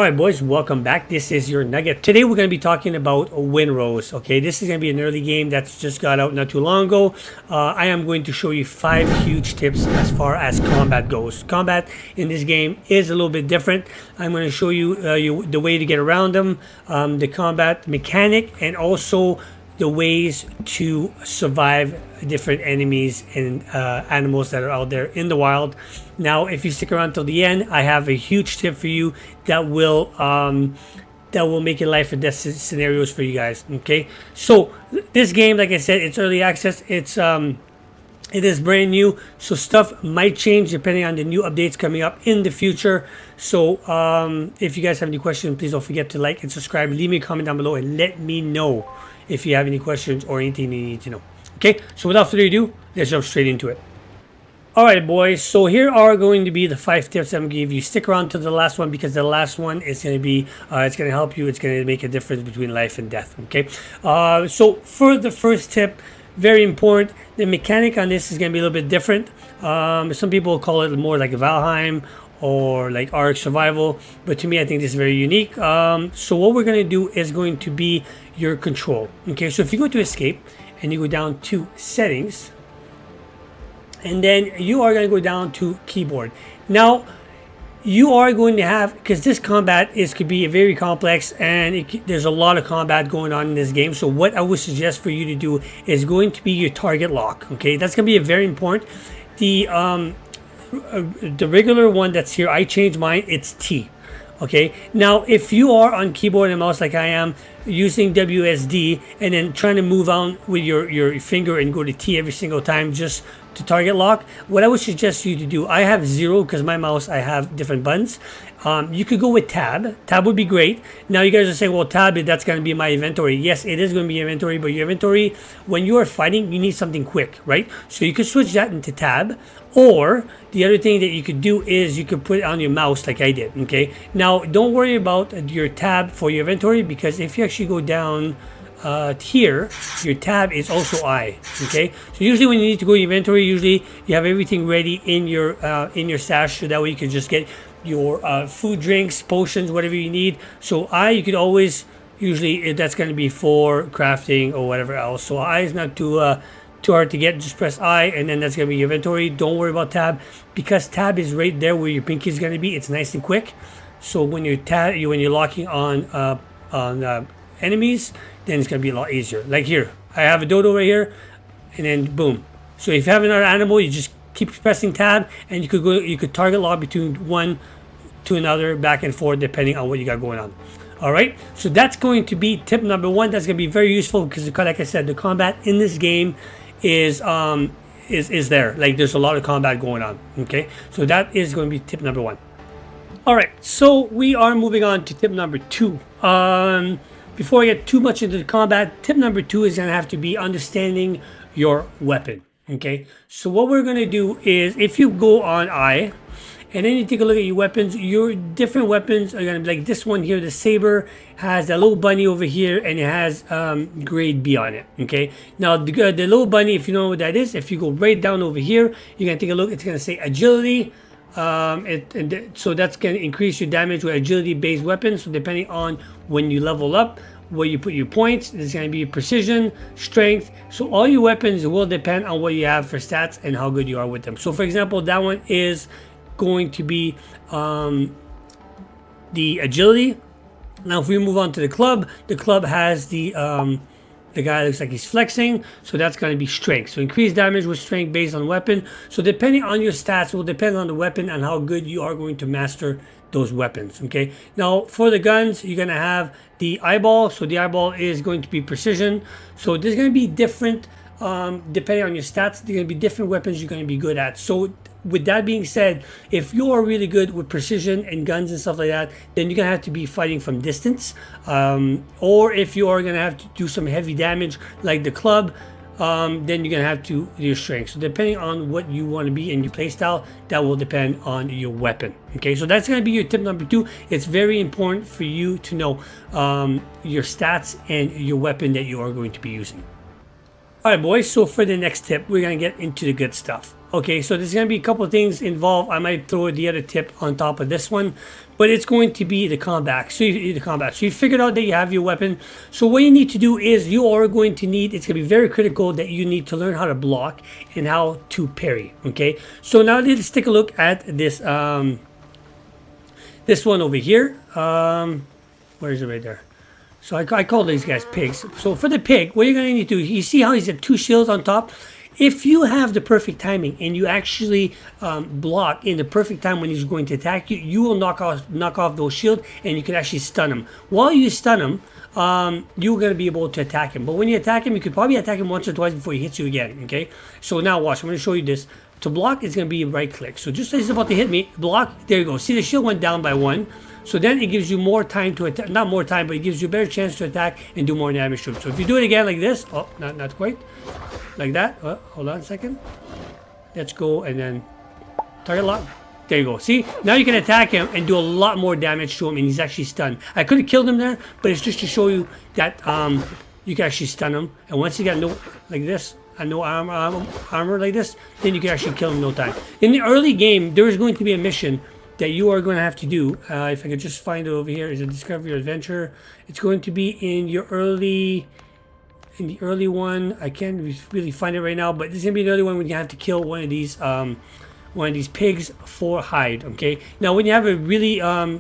Alright boys, welcome back. This is your NuGGet. Today we're going to be talking about Windrose. Okay, this is going to be an early game that's just got out not too long ago. I am going to show you 5 huge tips as far as combat goes. Combat in this game is a little bit different. I'm going to show you, the way to get around them, the combat mechanic, and also the ways to survive different enemies and animals that are out there in the wild. Now, if you stick around till the end, I have a huge tip for you that will make it life or death scenarios for you guys. Okay, so this game, like I said, it's early access. It is brand new, so stuff might change depending on the new updates coming up in the future. So if you guys have any questions, please don't forget to like and subscribe. Leave me a comment down below and let me know if you have any questions or anything you need to know. Okay, so without further ado, let's jump straight into it. Alright boys, so here are going to be the 5 tips I'm going to give you. Stick around to the last one because the last one is going to be, it's going to help you. It's going to make a difference between life and death. Okay, so for the first tip, very important, the mechanic on this is going to be a little bit different. Some people call it more like Valheim or like Ark Survival, but to me I think this is very unique. So what we're going to do is going to be your control. Okay, so if you go to escape and you go down to settings, and then you are going to go down to keyboard. Now you are going to have, because this combat could be very complex and there's a lot of combat going on in this game. So what I would suggest for you to do is going to be your target lock. Okay, that's going to be a very important. The regular one that's here, I changed mine, it's T. Okay, now if you are on keyboard and mouse like I am, using WSD and then trying to move on with your finger and go to T every single time just to target lock, what I would suggest you to do, I have 0 because my mouse, I have different buttons. You could go with tab. Tab would be great. Now you guys are saying, well, tab, that's going to be my inventory. Yes, it is going to be inventory, but your inventory, when you are fighting, you need something quick, right? So you could switch that into tab. Or the other thing that you could do is you could put it on your mouse like I did. Okay, now don't worry about your tab for your inventory, because if you actually go down here, your tab is also I. Okay, so usually when you need to go to your inventory, usually you have everything ready in your stash, so that way you can just get your food, drinks, potions, whatever you need. So I, you could always, usually that's going to be for crafting or whatever else. So I is not too hard to get. Just press I, and then that's going to be your inventory. Don't worry about tab, because tab is right there where your pinky is going to be. It's nice and quick. So when you're locking on enemies, then it's going to be a lot easier. Like here, I have a dodo right here, and then boom. So if you have another animal, you just keep pressing tab, and you could target lock between one to another, back and forth, depending on what you got going on. All right, so that's going to be tip number 1. That's going to be very useful because, like I said, the combat in this game is there. Like, there's a lot of combat going on. Okay, so that is going to be tip number 1. All right, so we are moving on to tip number 2. Before I get too much into the combat, tip number 2 is going to have to be understanding your weapon. Okay, so what we're going to do is, if you go on I, and then you take a look at your weapons, your different weapons are going to be like this one here. The saber has a little bunny over here, and it has grade B on it. Okay, now the little bunny, if you know what that is, if you go right down over here, you're going to take a look. It's going to say agility. So that's going to increase your damage with agility based weapons. So depending on when you level up, where you put your points, there's going to be precision, strength. So all your weapons will depend on what you have for stats and how good you are with them. So for example, that one is going to be the agility. Now if we move on to the club has the guy looks like he's flexing, so that's going to be strength. So increased damage with strength based on weapon. So depending on your stats, it will depend on the weapon and how good you are going to master those weapons. Okay, now for the guns, you're going to have the eyeball. So the eyeball is going to be precision. So there's going to be different depending on your stats. There's going to be different weapons you're going to be good at. So with that being said, if you are really good with precision and guns and stuff like that, then you're gonna have to be fighting from distance, or if you are gonna have to do some heavy damage like the club, then you're gonna have to do your strength. So depending on what you want to be in your playstyle, that will depend on your weapon. Okay, so that's gonna be your tip number 2. It's very important for you to know your stats and your weapon that you are going to be using. Alright boys, so for the next tip, we're going to get into the good stuff. Okay, so there's going to be a couple of things involved. I might throw the other tip on top of this one, but it's going to be the combat. So you figured out that you have your weapon. So what you need to do is you are going to need, it's going to be very critical that you need to learn how to block and how to parry. Okay, so now let's take a look at this this one over here. Where is it? Right there. So I call these guys pigs. So for the pig, what you're going to need to do, you see how he's got 2 shields on top? If you have the perfect timing and you actually block in the perfect time when he's going to attack you, you will knock off those shields and you can actually stun him. While you stun him, you're going to be able to attack him. But when you attack him, you could probably attack him once or twice before he hits you again. Okay, so now watch. I'm going to show you this. To block, it's going to be right click. So just as he's about to hit me, block. There you go. See, the shield went down by 1. So then it gives you more time to attack. Not more time, but it gives you a better chance to attack and do more damage to him. So if you do it again like this, oh, not quite. Like that. Hold on a second. Let's go and then target lock. There you go. See, now you can attack him and do a lot more damage to him, and he's actually stunned. I could have killed him there, but it's just to show you that you can actually stun him. And once you got no like this, and no armor like this, then you can actually kill him in no time. In the early game, there is going to be a mission that you are going to have to do. If I could just find it over here, is a discover your adventure. It's going to be in your early. In the early one, I can't really find it right now, but this is gonna be the early one when you have to kill one of these pigs for hide. Okay, now when you have a really at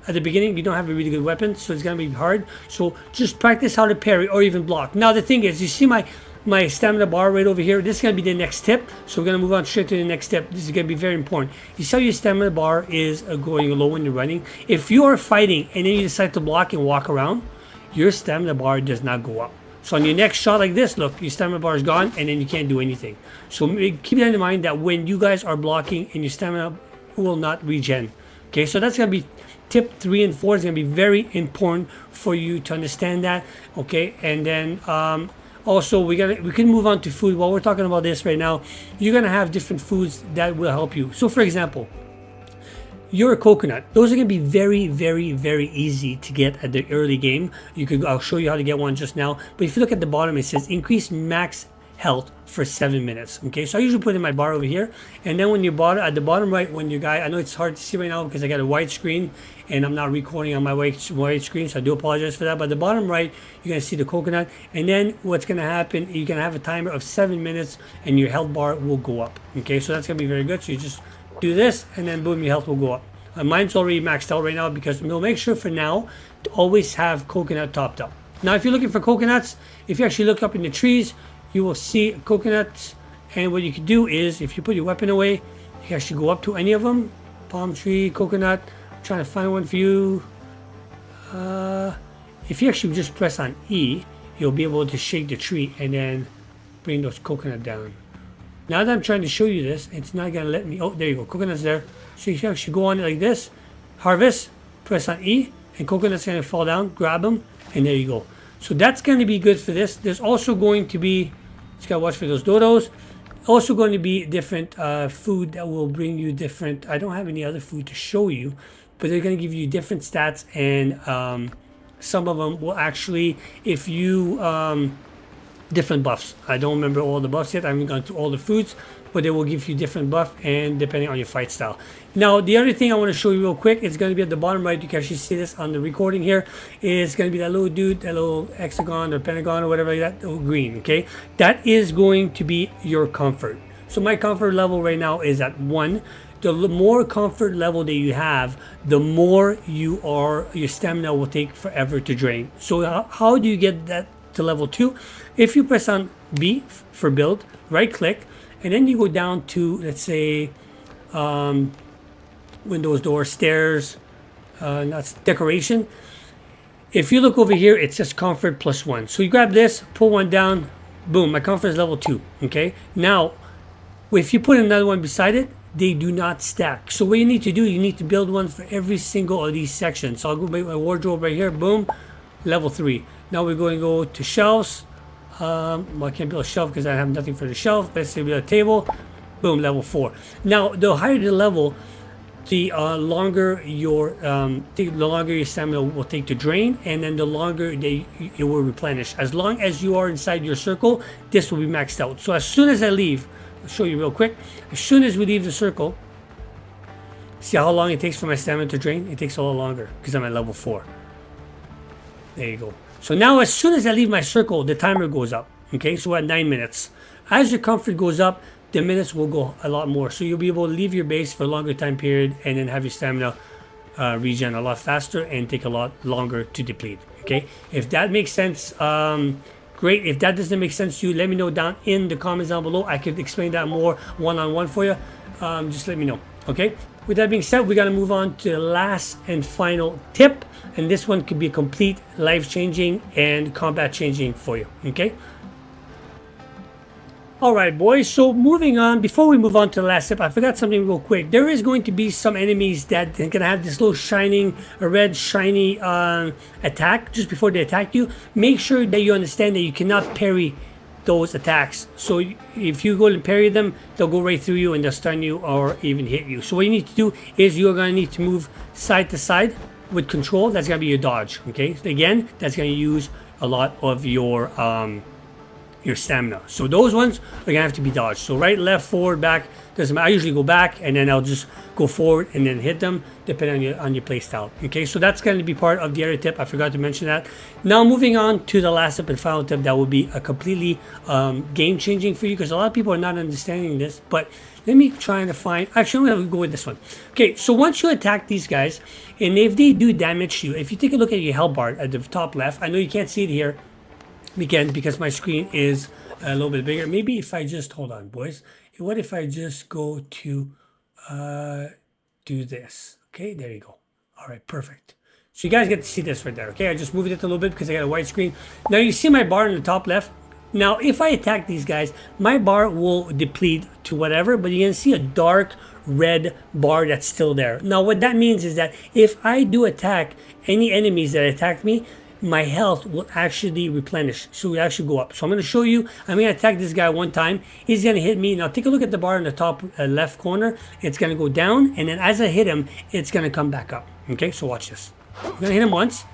the beginning you don't have a really good weapon, so it's gonna be hard. So just practice how to parry or even block. Now the thing is, you see my stamina bar right over here. This is gonna be the next tip, so we're gonna move on straight to the next step. This is gonna be very important. You see how your stamina bar is going low when you're running. If you are fighting and then you decide to block and walk around, your stamina bar does not go up. So on your next shot like this, look, your stamina bar is gone and then you can't do anything. So keep that in mind, that when you guys are blocking and your stamina will not regen. Okay, so that's going to be tip 3 and 4. Is going to be very important for you to understand that. Okay, and then also we can move on to food. While we're talking about this right now, you're going to have different foods that will help you. So for example, you're a coconut. Those are going to be very, very, very easy to get at the early game. I'll show you how to get one just now. But if you look at the bottom, it says increase max health for 7 minutes. Okay, so I usually put in my bar over here, and then when you at the bottom right, when your guy, I know it's hard to see right now because I got a white screen and I'm not recording on my white screen, so I do apologize for that. But the bottom right, you're going to see the coconut, and then what's going to happen, you're going to have a timer of 7 minutes and your health bar will go up. Okay, so that's going to be very good. So you just do this and then boom, your health will go up. Mine's already maxed out right now because we'll make sure for now to always have coconut topped up. Now if you're looking for coconuts, if you actually look up in the trees, you will see coconuts, and what you can do is if you put your weapon away, you can actually go up to any of them. Palm tree, coconut. I'm trying to find one for you. If you actually just press on E, you'll be able to shake the tree and then bring those coconut down. Now that I'm trying to show you this, it's not going to let me. Oh, there you go. Coconut's there. So you can actually go on it like this. Harvest. Press on E. And coconut's going to fall down. Grab them. And there you go. So that's going to be good for this. There's also going to be, just got to watch for those dodos. Also going to be different food that will bring you different. I don't have any other food to show you. But they're going to give you different stats. And some of them will actually, if you... different buffs. I don't remember all the buffs yet. I haven't gone through all the foods, but they will give you different buff and depending on your fight style. Now, the other thing I want to show you real quick, it's going to be at the bottom right. You can actually see this on the recording here. Is going to be that little dude, that little hexagon or pentagon or whatever like that, little green. Okay, that is going to be your comfort. So my comfort level right now is at 1. The more comfort level that you have, the more your stamina will take forever to drain. So how do you get that to level 2? If you press on B for build, right click, and then you go down to, let's say, windows, doors, stairs, that's decoration. If you look over here, it says comfort +1. So you grab this, pull one down, boom, my comfort is level 2. Okay, now if you put another one beside it, they do not stack. So what you need to do, you need to build one for every single of these sections. So I'll go make my wardrobe right here, boom, level 3. Now we're going to go to shelves. Well, I can't build a shelf because I have nothing for the shelf. Let's say build a table. Boom, level 4. Now, the higher the level, the longer your stamina will take to drain, and then the longer it will replenish. As long as you are inside your circle, this will be maxed out. So as soon as I leave I'll show you real quick. As soon as we leave the circle, see how long it takes for my stamina to drain? It takes a lot longer because I'm at level 4. There you go. So now as soon as I leave my circle, the timer goes up. Okay, so we're at 9 minutes. As your comfort goes up, the minutes will go a lot more. So you'll be able to leave your base for a longer time period and then have your stamina regen a lot faster and take a lot longer to deplete. Okay, if that makes sense, great. If that doesn't make sense to you, let me know down in the comments down below. I could explain that more one-on-one for you. Just let me know. Okay, with that being said, we got to move on to the last and final tip, and this one could be complete life-changing and combat-changing for you. Okay. Alright boys, so moving on, before we move on to the last tip, I forgot something real quick. There is going to be some enemies that are going to have this little shining, a red shiny attack just before they attack you. Make sure that you understand that you cannot parry those attacks. So if you go and parry them, they'll go right through you and they'll stun you or even hit you. So what you need to do is you're going to need to move side to side with control. That's going to be your dodge, okay? So again, that's going to use a lot of your stamina. So those ones are gonna have to be dodged. So right, left, forward, back, doesn't matter. I usually go back and then I'll just go forward and then hit them depending on your play style. Okay, so that's going to be part of the other tip. I forgot to mention that. Now moving on to the last tip and final tip that will be a completely game changing for you, because a lot of people are not understanding this, but let me try to find, actually I'm gonna go with this one. Okay, so once you attack these guys and if they do damage to you, if you take a look at your health bar at the top left, I know you can't see it here again because my screen is a little bit bigger. Maybe if I just, hold on boys, what if I just go to do this? Okay, there you go. All right, perfect. So you guys get to see this right there. Okay, I just moved it a little bit because I got a white screen. Now you see my bar in the top left. Now if I attack these guys, my bar will deplete to whatever, but you can see a dark red bar that's still there. Now what that means is that if I do attack any enemies that attack me, my health will actually replenish, so we actually go up. So I'm going to show you, I'm going to attack this guy one time, he's going to hit me. Now take a look at the bar in the top left corner, it's going to go down, and then as I hit him, it's going to come back up. Okay, so watch this. I'm going to hit him once.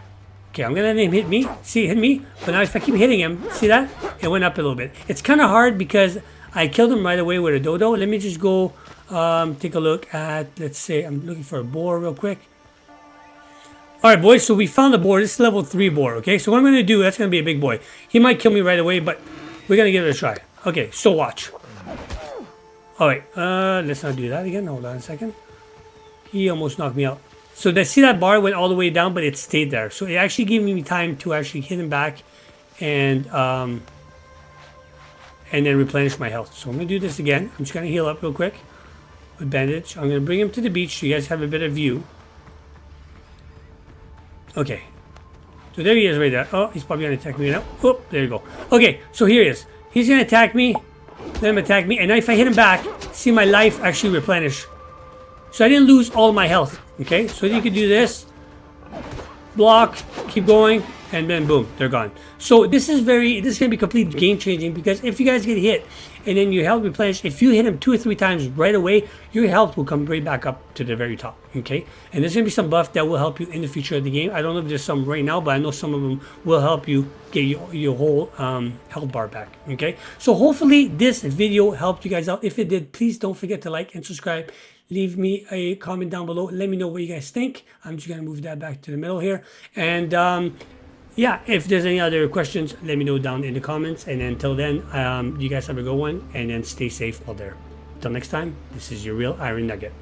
Okay, I'm going to let him hit me, see, hit me, but now if I keep hitting him, see that? It went up a little bit. It's kind of hard because I killed him right away with a dodo. Let me just go take a look at, let's say, I'm looking for a boar real quick. Alright boys, so we found the boar. This is level 3 boar, okay? So what I'm going to do, that's going to be a big boy. He might kill me right away, but we're going to give it a try. Okay, so watch. Alright, let's not do that again. Hold on a second. He almost knocked me out. So see that bar went all the way down, but it stayed there. So it actually gave me time to actually hit him back and then replenish my health. So I'm going to do this again. I'm just going to heal up real quick with bandage. I'm going to bring him to the beach so you guys have a better view. Okay, so there he is right there. Oh, he's probably going to attack me now. Oh, there you go. Okay, so here he is. He's going to attack me, let him attack me, and now if I hit him back, see my life actually replenish. So I didn't lose all my health, okay? So you can do this, block, keep going, and then boom, they're gone. So this is going to be complete game changing, because if you guys get hit and then your health replenish, if you hit him 2 or 3 times right away, your health will come right back up to the very top, okay? And there's going to be some buff that will help you in the future of the game. I don't know if there's some right now, but I know some of them will help you get your whole health bar back, okay? So hopefully this video helped you guys out. If it did, please don't forget to like and subscribe. Leave me a comment down below. Let me know what you guys think. I'm just going to move that back to the middle here. And yeah, if there's any other questions, let me know down in the comments. And until then, you guys have a good one, and then stay safe out there. Until next time, this is your real Iron Nugget.